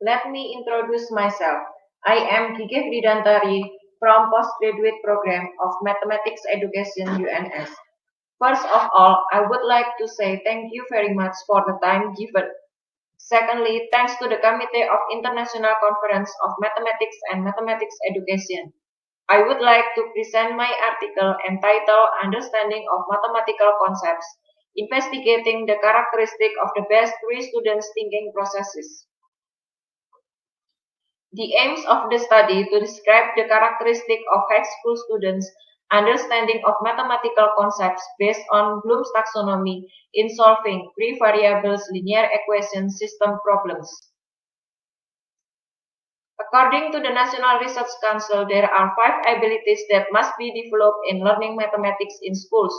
Let me introduce myself. I am Gigih Didantari from Postgraduate Program of Mathematics Education UNS. First of all, I would like to say thank you very much for the time given. Secondly, thanks to the Committee of International Conference of Mathematics and Mathematics Education. I would like to present my article entitled Understanding of Mathematical Concepts, Investigating the Characteristic of the Best Three Students' Thinking Processes. The aims of the study to describe the characteristic of high school students' understanding of mathematical concepts based on Bloom's taxonomy in solving three variables linear equation system problems. According to the National Research Council, there are 5 abilities that must be developed in learning mathematics in schools.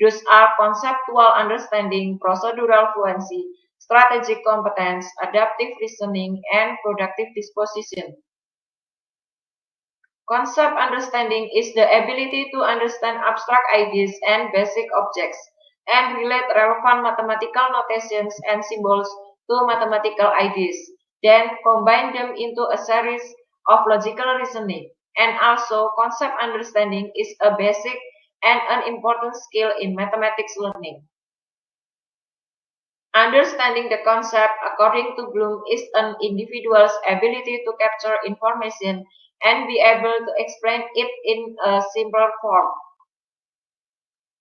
Those are conceptual understanding, procedural fluency, strategic competence, adaptive reasoning, and productive disposition. Concept understanding is the ability to understand abstract ideas and basic objects, and relate relevant mathematical notations and symbols to mathematical ideas, then combine them into a series of logical reasoning. And also, concept understanding is a basic and an important skill in mathematics learning. Understanding the concept, according to Bloom, is an individual's ability to capture information and be able to explain it in a simpler form.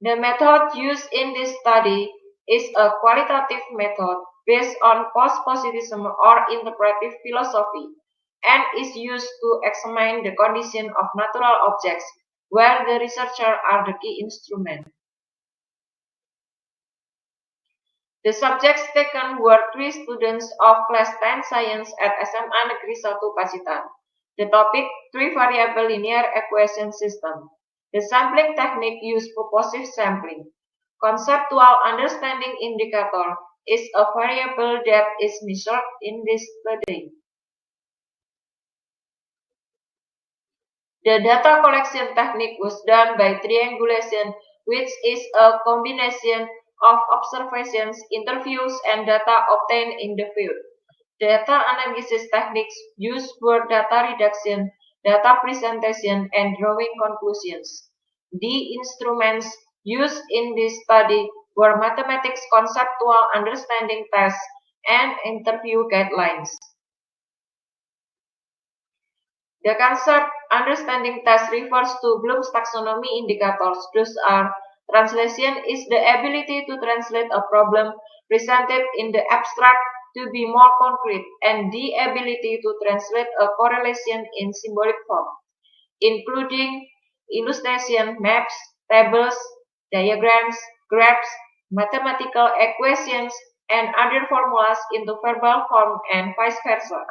The method used in this study is a qualitative method based on post-positivism or interpretive philosophy, and is used to examine the condition of natural objects, where the researchers are the key instrument. The subjects taken were 3 students of class 10 science at SMA Negeri 1 Pacitan. The topic, 3-variable linear equation system. The sampling technique used purposive sampling. Conceptual understanding indicator is a variable that is measured in this study. The data collection technique was done by triangulation, which is a combination of observations, interviews, and data obtained in the field. Data analysis techniques used for data reduction, data presentation, and drawing conclusions. The instruments used in this study were mathematics conceptual understanding tests and interview guidelines. The concept understanding test refers to Bloom's taxonomy indicators. Those are: translation is the ability to translate a problem presented in the abstract to be more concrete, and the ability to translate a correlation in symbolic form, including illustration, maps, tables, diagrams, graphs, mathematical equations, and other formulas into verbal form, and vice versa.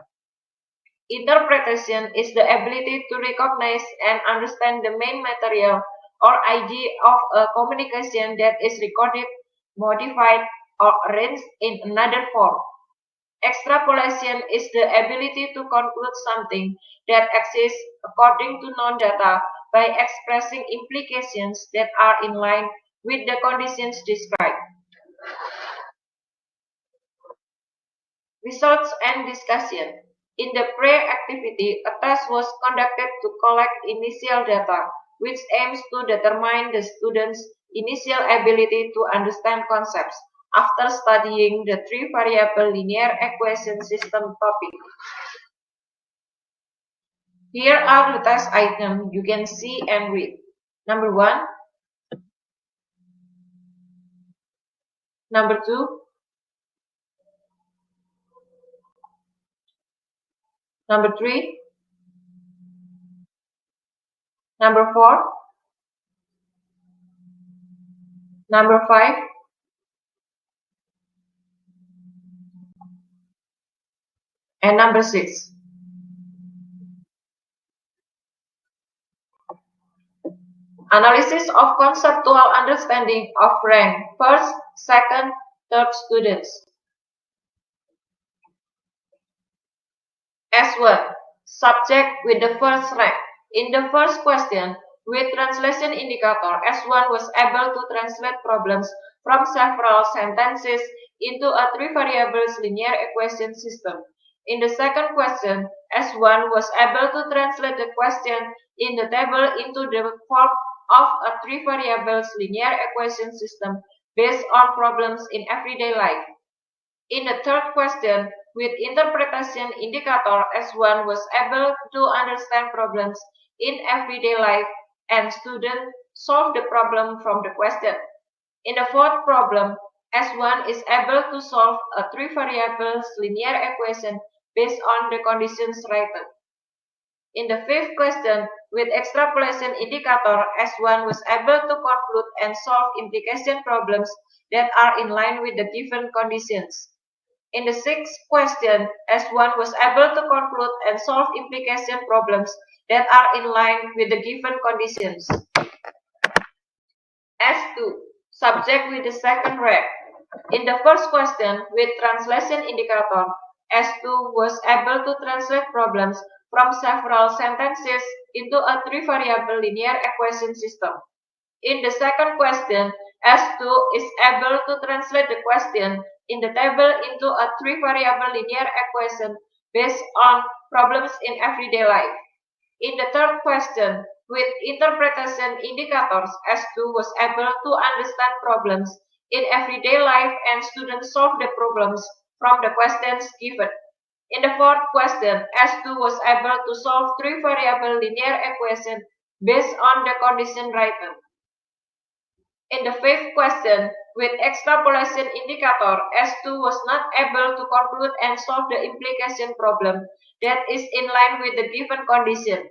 Interpretation is the ability to recognize and understand the main material or idea of a communication that is recorded, modified, or arranged in another form. Extrapolation is the ability to conclude something that exists according to known data by expressing implications that are in line with the conditions described. Results and discussion. In the pre-activity, a test was conducted to collect initial data, which aims to determine the students' initial ability to understand concepts after studying the 3-variable linear equation system topic. Here are the test items you can see and read. Number 1, number 2, number 3, number 4, number 5, and number 6. Analysis of conceptual understanding of rank first, second, third students. S1. Subject with the first rank. In the first question, with translation indicator, S1 was able to translate problems from several sentences into a 3-variables linear equation system. In the second question, S1 was able to translate the question in the table into the form of a three variables linear equation system based on problems in everyday life. In the third question, with interpretation indicator, S1 was able to understand problems in everyday life and students solve the problem from the question. In the fourth problem, S1 is able to solve a three variables linear equation based on the conditions written. In the fifth question, with extrapolation indicator, S1 was able to conclude and solve implication problems that are in line with the given conditions. In the sixth question, S1 was able to conclude and solve implication problems that are in line with the given conditions. S2, subject with the second rank. In the first question, with translation indicator, S2 was able to translate problems from several sentences into a three-variable linear equation system. In the second question, S2 is able to translate the question in the table into a three-variable linear equation based on problems in everyday life. In the third question, with interpretation indicators, S2 was able to understand problems in everyday life and students solve the problems from the questions given. In the fourth question, S2 was able to solve three-variable linear equation based on the condition written. In the fifth question, with extrapolation indicator, S2 was not able to conclude and solve the implication problem that is in line with the given condition.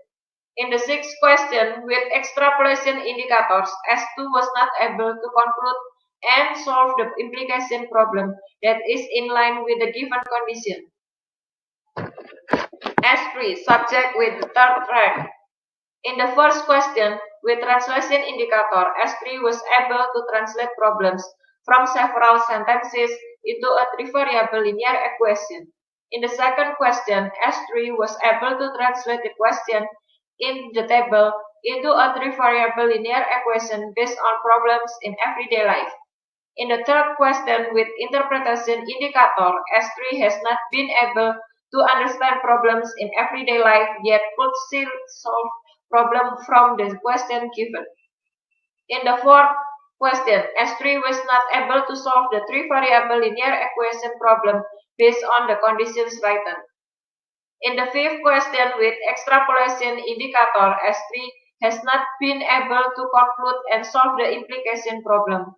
In the sixth question, with extrapolation indicators, S2 was not able to conclude and solve the implication problem that is in line with the given condition. S3, subject with the third rank. In the first question, with translation indicator, S3 was able to translate problems from several sentences into a three-variable linear equation. In the second question, S3 was able to translate the question in the table into a three-variable linear equation based on problems in everyday life. In the third question, with interpretation indicator, S3 has not been able to understand problems in everyday life yet could still solve problem from the question given. In the fourth question, S3 was not able to solve the three-variable linear equation problem based on the conditions written. In the fifth question, with extrapolation indicator, S3 has not been able to conclude and solve the implication problem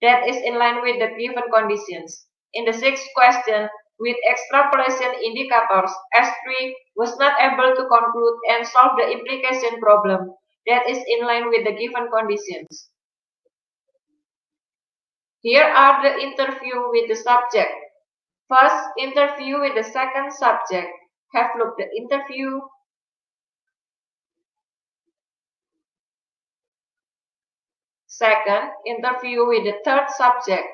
that is in line with the given conditions. In the sixth question, with extrapolation indicators, S3 was not able to conclude and solve the implication problem that is in line with the given conditions. Here are the interview with the subject. First, interview with the second subject. Have looked the interview. Second, interview with the third subject.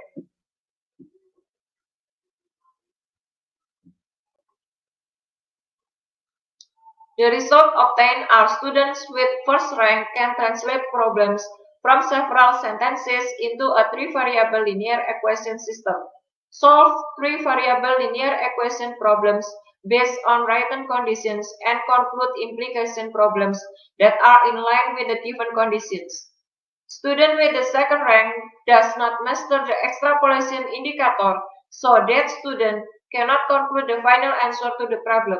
The result obtained are students with first rank can translate problems from several sentences into a three-variable linear equation system, solve three-variable linear equation problems based on written conditions, and conclude implication problems that are in line with the given conditions. Student with the second rank does not master the extrapolation indicator, so that student cannot conclude the final answer to the problem.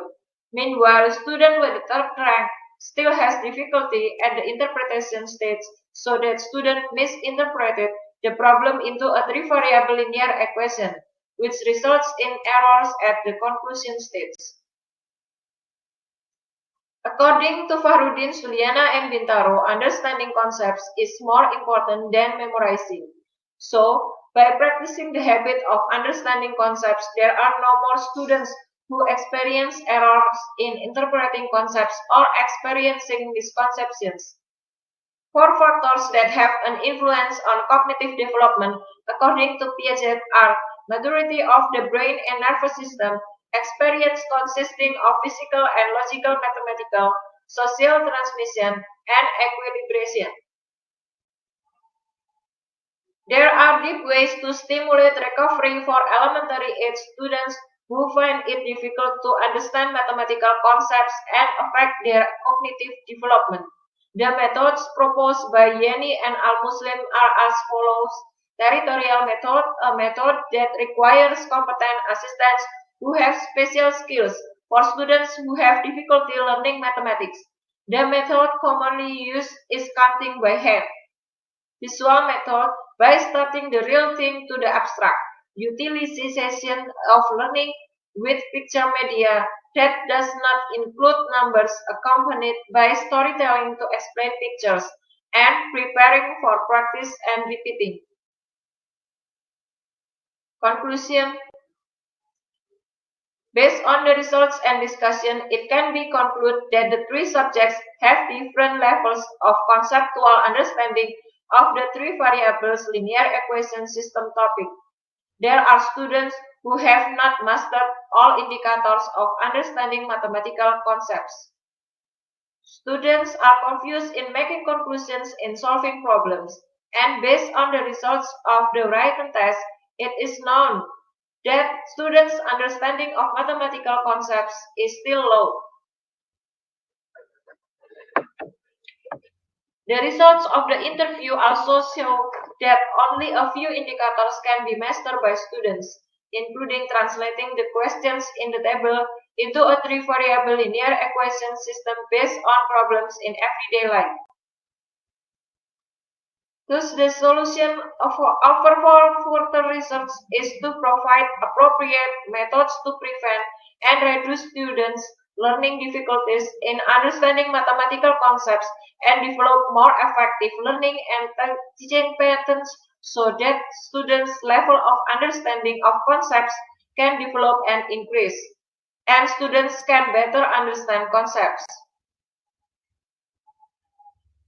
Meanwhile, student with the third rank still has difficulty at the interpretation stage, so that student misinterpreted the problem into a three-variable linear equation, which results in errors at the conclusion stage. According to Fahrudin, Suliana, and Bintaro, understanding concepts is more important than memorizing. So, by practicing the habit of understanding concepts, there are no more students who experience errors in interpreting concepts or experiencing misconceptions. Four factors that have an influence on cognitive development, according to Piaget, are maturity of the brain and nervous system, experience consisting of physical and logical mathematical, social transmission, and equilibration. There are deep ways to stimulate recovery for elementary age students who find it difficult to understand mathematical concepts and affect their cognitive development. The methods proposed by Yeni and Al-Muslim are as follows. Territorial method, a method that requires competent assistants who have special skills for students who have difficulty learning mathematics. The method commonly used is counting by hand. Visual method by starting the real thing to the abstract. Utilization of learning with picture media that does not include numbers accompanied by storytelling to explain pictures and preparing for practice and repeating. Conclusion. Based on the results and discussion, it can be concluded that the three subjects have different levels of conceptual understanding of the three variables linear equation system topic. There are students who have not mastered all indicators of understanding mathematical concepts. Students are confused in making conclusions in solving problems, and based on the results of the written test, it is known that students' understanding of mathematical concepts is still low. The results of the interview also show that only a few indicators can be mastered by students, including translating the questions in the table into a three-variable linear equation system based on problems in everyday life. Thus, the solution of further research is to provide appropriate methods to prevent and reduce students' learning difficulties in understanding mathematical concepts and develop more effective learning and teaching patterns so that students' level of understanding of concepts can develop and increase, and students can better understand concepts.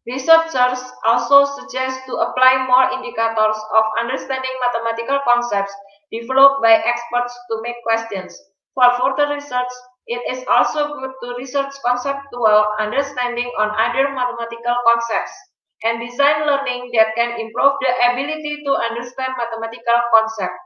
Researchers also suggest to apply more indicators of understanding mathematical concepts developed by experts to make questions. For further research, it is also good to research conceptual understanding on other mathematical concepts and design learning that can improve the ability to understand mathematical concepts.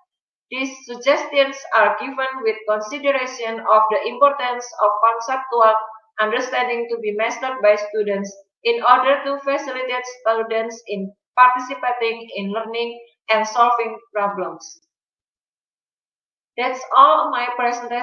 These suggestions are given with consideration of the importance of conceptual understanding to be mastered by students in order to facilitate students in participating in learning and solving problems. That's all my presentation.